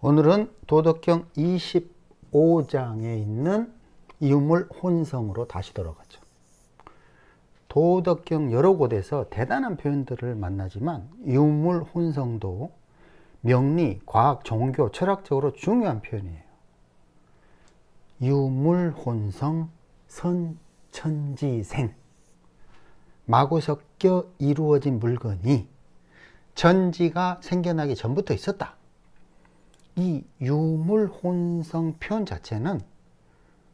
오늘은 도덕경 25장에 있는 유물 혼성으로 다시 돌아가죠. 도덕경 여러 곳에서 대단한 표현들을 만나지만 유물 혼성도 명리, 과학, 종교, 철학적으로 중요한 표현이에요. 유물 혼성, 선천지생. 마구 섞여 이루어진 물건이 천지가 생겨나기 전부터 있었다. 이 유물 혼성 표현 자체는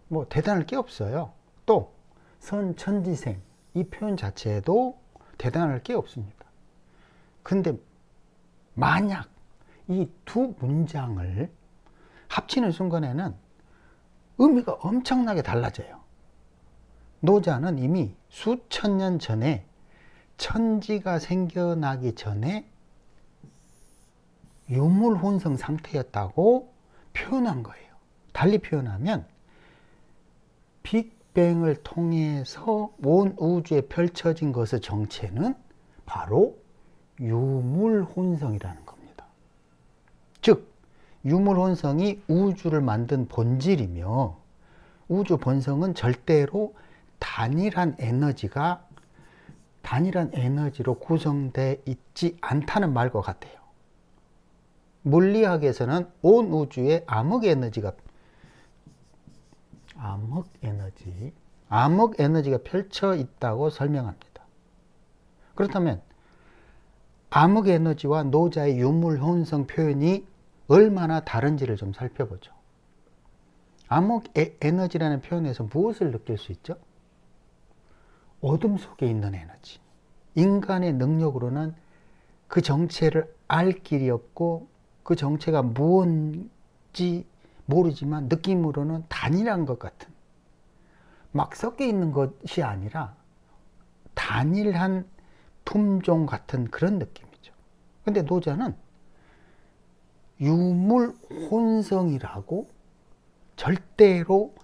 뭐 대단할 게 없어요. 또 선천지생 이 표현 자체도 대단할 게 없습니다. 근데 만약 이 두 문장을 합치는 순간에는 의미가 엄청나게 달라져요. 노자는 이미 수천 년 전에 천지가 생겨나기 전에 유물 혼성 상태였다고 표현한 거예요. 달리 표현하면 빅뱅을 통해서 온 우주에 펼쳐진 것의 정체는 바로 유물 혼성이라는 겁니다. 즉 유물 혼성이 우주를 만든 본질이며 우주 본성은 절대로 단일한 에너지로 구성되어 있지 않다는 말과 같아요. 물리학에서는 온 우주에 암흑 에너지가 펼쳐 있다고 설명합니다. 그렇다면 암흑 에너지와 노자의 유물 혼성 표현이 얼마나 다른지를 좀 살펴보죠. 암흑 에너지라는 표현에서 무엇을 느낄 수 있죠? 어둠 속에 있는 에너지. 인간의 능력으로는 그 정체를 알 길이 없고 그 정체가 무엇인지 모르지만 느낌으로는 단일한 것 같은, 막 섞여 있는 것이 아니라 단일한 품종 같은 그런 느낌이죠. 근데 노자는 유물 혼성이라고 절대로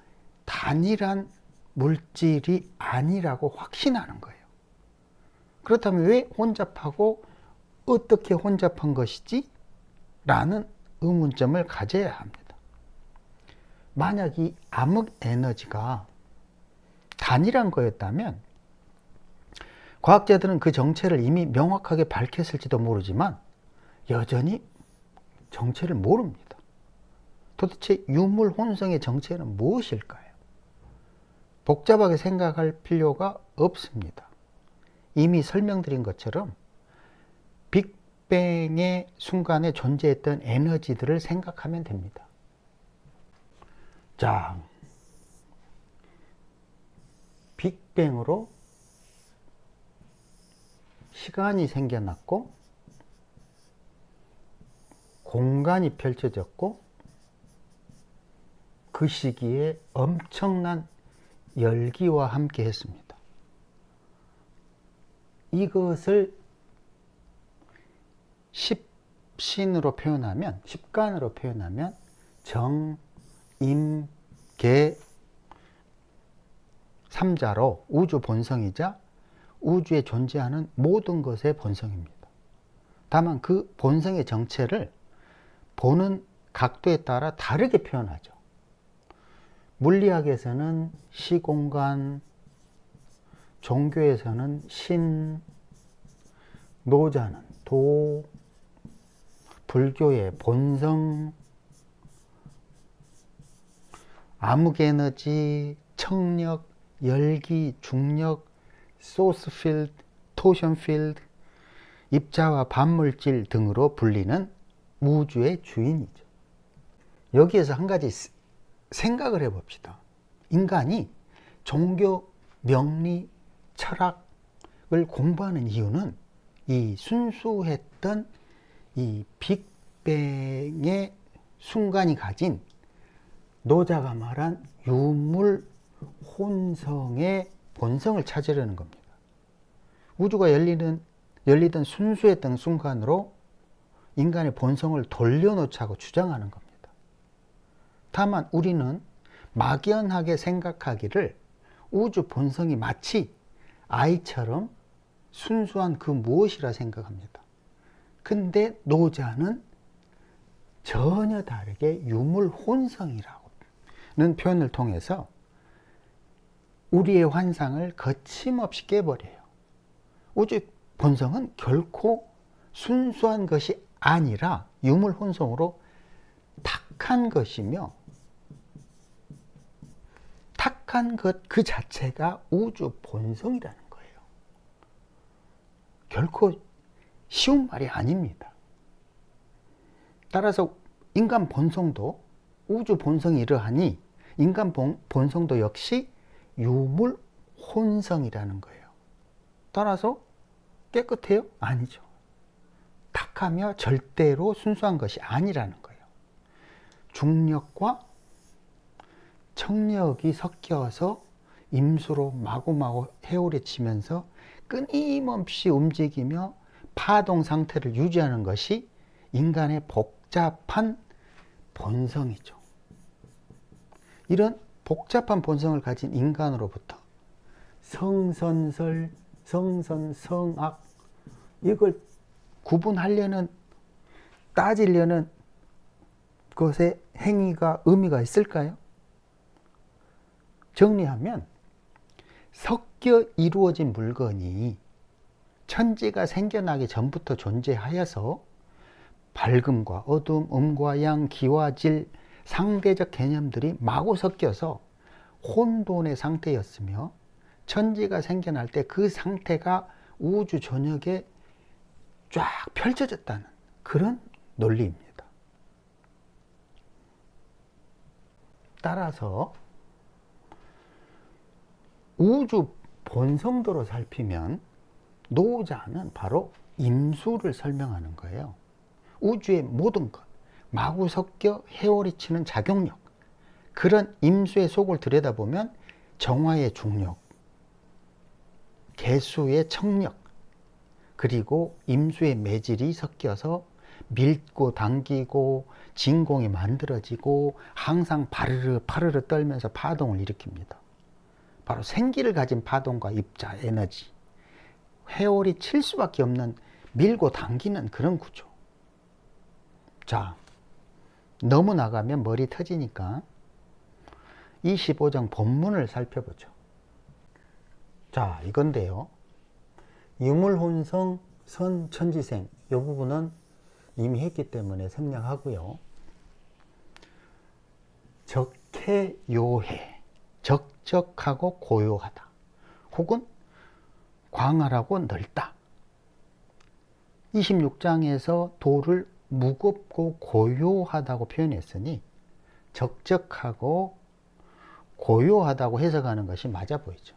단일한 물질이 아니라고 확신하는 거예요. 그렇다면 왜 혼잡하고 어떻게 혼잡한 것이지? 라는 의문점을 가져야 합니다. 만약 이 암흑 에너지가 단일한 거였다면 과학자들은 그 정체를 이미 명확하게 밝혔을지도 모르지만 여전히 정체를 모릅니다. 도대체 유물 혼성의 정체는 무엇일까요? 복잡하게 생각할 필요가 없습니다. 이미 설명드린 것처럼 빅뱅의 순간에 존재했던 에너지들을 생각하면 됩니다. 자, 빅뱅으로 시간이 생겨났고 공간이 펼쳐졌고 그 시기에 엄청난 열기와 함께 했습니다. 이것을 십간으로 표현하면 정, 임, 계, 삼자로 우주 본성이자 우주에 존재하는 모든 것의 본성입니다. 다만 그 본성의 정체를 보는 각도에 따라 다르게 표현하죠. 물리학에서는 시공간, 종교에서는 신, 노자는 도, 불교의 본성, 암흑에너지, 청력, 열기, 중력, 소스필드, 토션필드, 입자와 반물질 등으로 불리는 우주의 주인이죠. 여기에서 한 가지 생각을 해봅시다. 인간이 종교, 명리, 철학을 공부하는 이유는 이 순수했던 이 빅뱅의 순간이 가진 노자가 말한 유물 혼성의 본성을 찾으려는 겁니다. 우주가 열리던 순수했던 순간으로 인간의 본성을 돌려놓자고 주장하는 겁니다. 다만 우리는 막연하게 생각하기를 우주 본성이 마치 아이처럼 순수한 그 무엇이라 생각합니다. 근데 노자는 전혀 전혀 다르게 유물혼성이라는 표현을 통해서 우리의 환상을 거침없이 깨버려요. 우주 본성은 결코 순수한 것이 아니라 유물혼성으로 탁한 것이며, 탁한 것 그 자체가 우주 본성이라는 거예요. 결코 쉬운 말이 아닙니다. 따라서 인간 본성도, 우주 본성이 이러하니 인간 본성도 역시 유물혼성이라는 거예요. 따라서 깨끗해요? 아니죠. 탁하며 절대로 순수한 것이 아니라는 거예요. 중력과 청력이 섞여서 임수로 마구마구 헤오리치면서 끊임없이 움직이며 파동 상태를 유지하는 것이 인간의 복잡한 본성이죠. 이런 복잡한 본성을 가진 인간으로부터 성선설, 성선성악, 이걸 구분하려는, 따지려는 것의 행위가, 의미가 있을까요? 정리하면 섞여 이루어진 물건이 천지가 생겨나기 전부터 존재하여서 밝음과 어둠, 음과 양, 기와 질, 상대적 개념들이 마구 섞여서 혼돈의 상태였으며, 천지가 생겨날 때 그 상태가 우주 전역에 쫙 펼쳐졌다는 그런 논리입니다. 따라서 우주 본성도로 살피면 노자는 바로 임수를 설명하는 거예요. 우주의 모든 것, 마구 섞여 헤어리치는 작용력, 그런 임수의 속을 들여다보면 정화의 중력, 개수의 청력, 그리고 임수의 매질이 섞여서 밀고 당기고 진공이 만들어지고 항상 파르르 파르르 떨면서 파동을 일으킵니다. 바로 생기를 가진 파동과 입자, 에너지, 회오리 칠 수밖에 없는 밀고 당기는 그런 구조. 자, 너무 나가면 머리 터지니까 25장 본문을 살펴보죠. 자, 이건데요. 유물혼성 선천지생, 이 부분은 이미 했기 때문에 생략하고요. 적해요해, 적적하고 고요하다, 혹은 광활하고 넓다. 26장에서 도를 무겁고 고요하다고 표현했으니 적적하고 고요하다고 해석하는 것이 맞아 보이죠.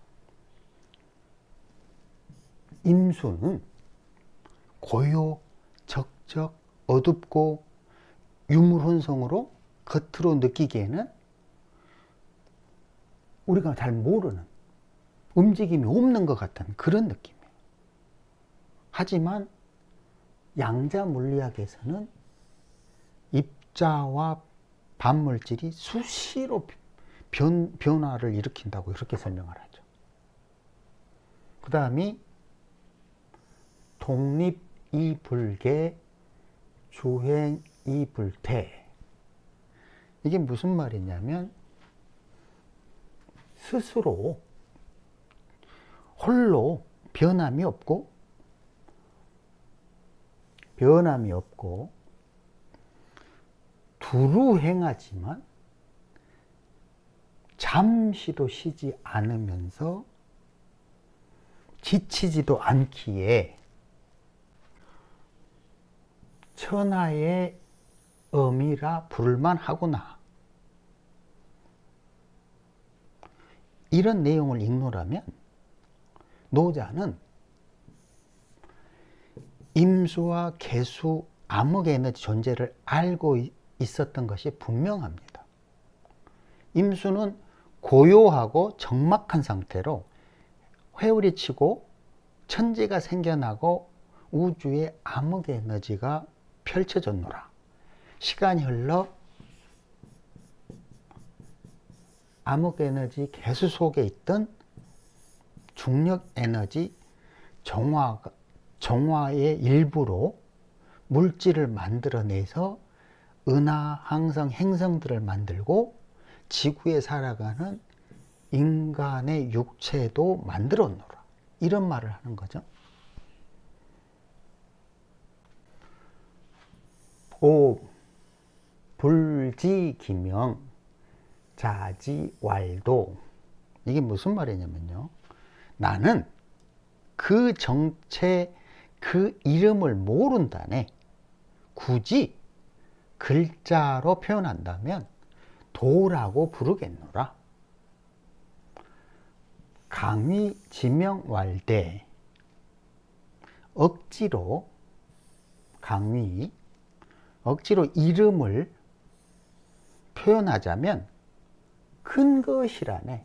임수는 고요, 적적, 어둡고 유물혼성으로 겉으로 느끼기에는 우리가 잘 모르는, 움직임이 없는 것 같은 그런 느낌이에요. 하지만 양자 물리학에서는 입자와 반물질이 수시로 변화를 일으킨다고 이렇게 설명을 하죠. 그 다음이 독립이불계, 주행이불태. 이게 무슨 말이냐면 스스로 홀로 변함이 없고 두루 행하지만 잠시도 쉬지 않으면서 지치지도 않기에 천하의 엄이라 부를만하구나. 이런 내용을 읽노라면 노자는 임수와 개수, 암흑의 에너지 존재를 알고 있었던 것이 분명합니다. 임수는 고요하고 적막한 상태로 회오리치고 천지가 생겨나고 우주의 암흑의 에너지가 펼쳐졌노라. 시간이 흘러 암흑 에너지 개수 속에 있던 중력 에너지 정화의 일부로 물질을 만들어내서 은하, 항성, 행성들을 만들고 지구에 살아가는 인간의 육체도 만들어 놓으라. 이런 말을 하는 거죠. 오, 불지기명, 자지왈도. 이게 무슨 말이냐면요. 나는 그 정체, 그 이름을 모른다네. 굳이 글자로 표현한다면 도라고 부르겠노라. 강의 지명왈대. 억지로 강의, 억지로 이름을 표현하자면 큰 것이라네,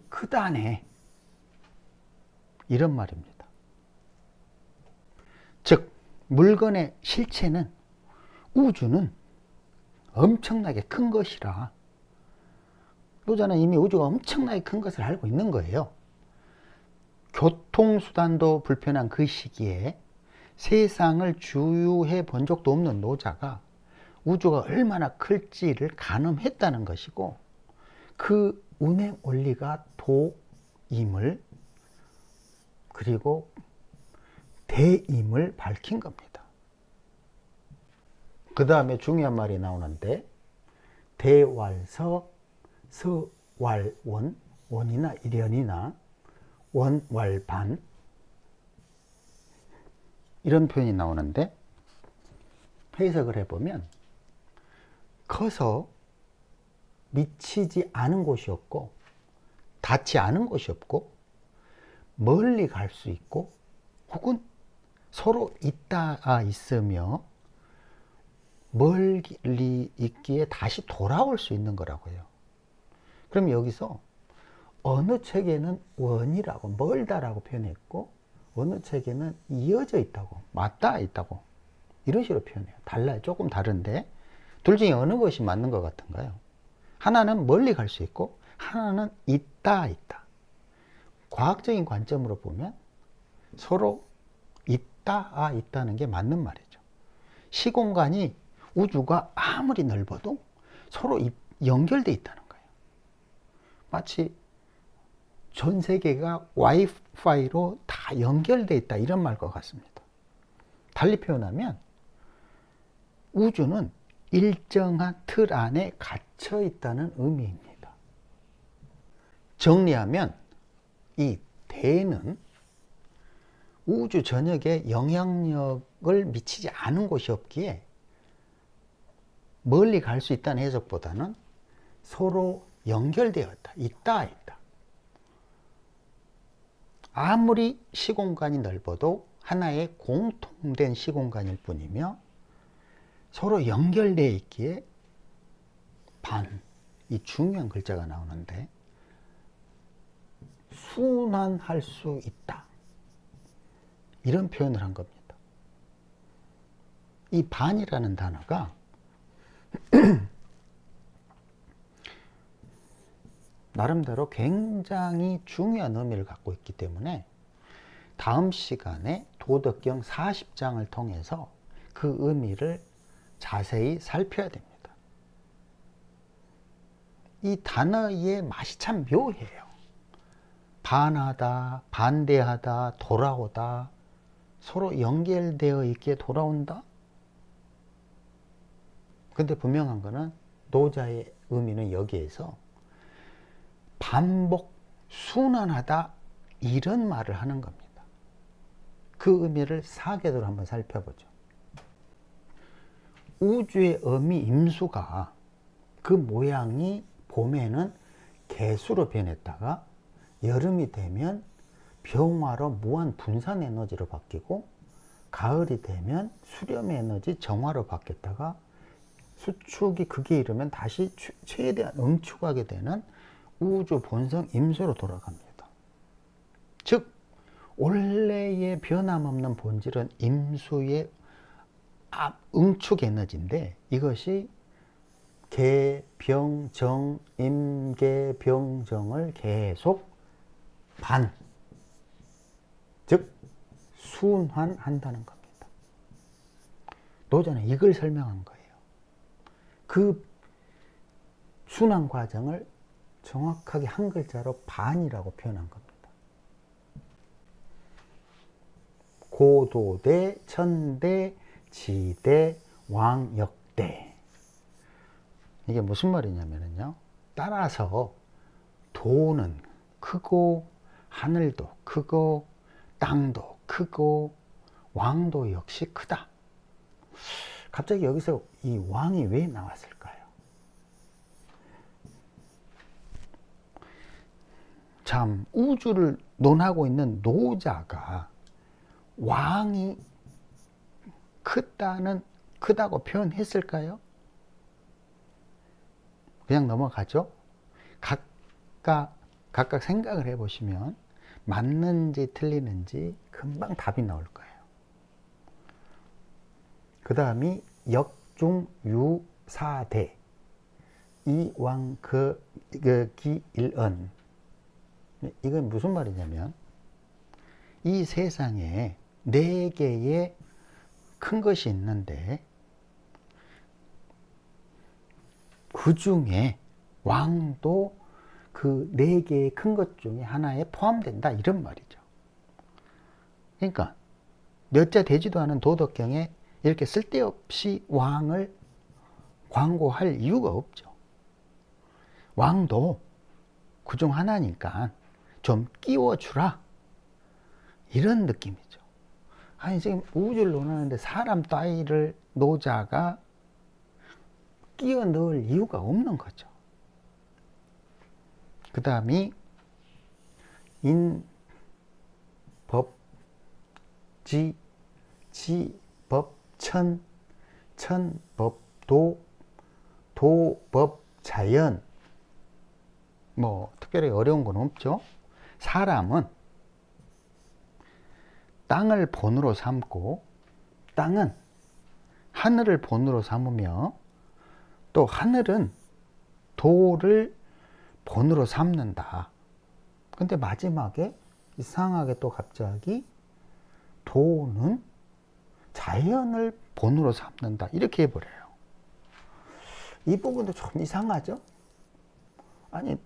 크다네, 이런 말입니다. 즉 물건의 실체는, 우주는 엄청나게 큰 것이라. 노자는 이미 우주가 엄청나게 큰 것을 알고 있는 거예요. 교통수단도 불편한 그 시기에 세상을 주유해 본 적도 없는 노자가 우주가 얼마나 클지를 가늠했다는 것이고, 그 운행 원리가 도임을, 그리고 대임을 밝힌 겁니다. 그 다음에 중요한 말이 나오는데, 대왈서, 서왈원, 원이나 일연이나 원왈반, 이런 표현이 나오는데, 해석을 해보면 커서 미치지 않은 곳이 없고 닿지 않은 곳이 없고 멀리 갈 수 있고, 혹은 서로 있다가 있으며 멀리 있기에 다시 돌아올 수 있는 거라고요. 그럼 여기서 어느 책에는 원이라고, 멀다라고 표현했고, 어느 책에는 이어져 있다고, 맞닿아 있다고, 이런 식으로 표현해요. 달라요. 조금 다른데 둘 중에 어느 것이 맞는 것 같은가요? 하나는 멀리 갈 수 있고 하나는 있다. 과학적인 관점으로 보면 서로 있다는 게 맞는 말이죠. 시공간이, 우주가 아무리 넓어도 서로 연결되어 있다는 거예요. 마치 전 세계가 와이파이로 다 연결되어 있다, 이런 말과 같습니다. 달리 표현하면 우주는 일정한 틀 안에 갇혀 있다는 의미입니다. 정리하면 이 대는 우주 전역에 영향력을 미치지 않은 곳이 없기에 멀리 갈 수 있다는 해석보다는 서로 연결되었다, 있다. 아무리 시공간이 넓어도 하나의 공통된 시공간일 뿐이며 서로 연결되어 있기에 반, 이 중요한 글자가 나오는데, 순환할 수 있다, 이런 표현을 한 겁니다. 이 반이라는 단어가 나름대로 굉장히 중요한 의미를 갖고 있기 때문에 다음 시간에 도덕경 40장을 통해서 그 의미를 자세히 살펴야 됩니다. 이 단어의 맛이 참 묘해요. 반하다, 반대하다, 돌아오다, 서로 연결되어 있게 돌아온다. 근데 분명한 거는 노자의 의미는 여기에서 반복, 순환하다, 이런 말을 하는 겁니다. 그 의미를 사계도로 한번 살펴보죠. 우주의 어미 임수가 그 모양이 봄에는 개수로 변했다가 여름이 되면 병화로 무한 분산 에너지로 바뀌고, 가을이 되면 수렴 에너지 정화로 바뀌었다가 수축이 극에 이르면 다시 최대한 응축하게 되는 우주 본성 임수로 돌아갑니다. 즉 원래의 변함없는 본질은 임수의 응축 에너지인데, 이것이 개병정, 임계병정을 계속 즉 순환한다는 겁니다. 노자는 이걸 설명한 거예요. 그 순환 과정을 정확하게 한 글자로 반이라고 표현한 겁니다. 고도대, 천대, 지대, 왕역대. 이게 무슨 말이냐면요. 따라서 도는 크고 하늘도 크고 땅도 크고 왕도 역시 크다. 갑자기 여기서 이 왕이 왜 나왔을까요? 참, 우주를 논하고 있는 노자가 왕이 크다고 표현했을까요? 그냥 넘어가죠. 각각 생각을 해보시면 맞는지 틀리는지 금방 답이 나올 거예요. 그 다음이 역중유사대 이왕거기일언. 이건 무슨 말이냐면 이 세상에 4개의 큰 것이 있는데 그 중에 왕도 그 4개의 큰 것 중에 하나에 포함된다, 이런 말이죠. 그러니까 몇 자 되지도 않은 도덕경에 이렇게 쓸데없이 왕을 광고할 이유가 없죠. 왕도 그중 하나니까 좀 끼워주라, 이런 느낌이죠. 아니, 지금 우주를 논하는데 사람 따위를 노자가 끼워 넣을 이유가 없는 거죠. 그 다음이 인법지, 지법천, 천법도, 도법자연. 뭐 특별히 어려운 건 없죠. 사람은 땅을 본으로 삼고 땅은 하늘을 본으로 삼으며 또 하늘은 도를 본으로 삼는다. 근데 마지막에 이상하게 또 갑자기 도는 자연을 본으로 삼는다, 이렇게 해버려요. 이 부분도 좀 이상하죠? 아니,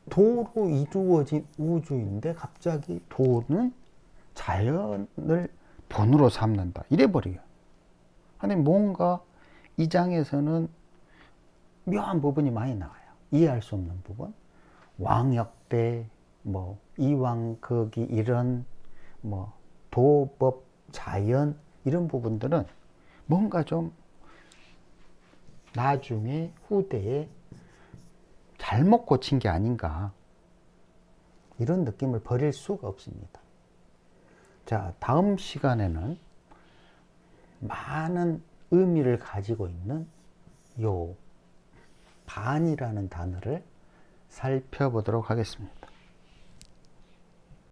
도로 이루어진 우주인데 갑자기 도는 자연을 본으로 삼는다, 이래버려요. 아니, 뭔가 이 장에서는 묘한 부분이 많이 나와요. 이해할 수 없는 부분. 왕역대, 뭐 이왕거기 이런, 뭐 도법 자연, 이런 부분들은 뭔가 좀 나중에 후대에 잘못 고친 게 아닌가, 이런 느낌을 버릴 수가 없습니다. 자, 다음 시간에는 많은 의미를 가지고 있는 요 반이라는 단어를 살펴보도록 하겠습니다.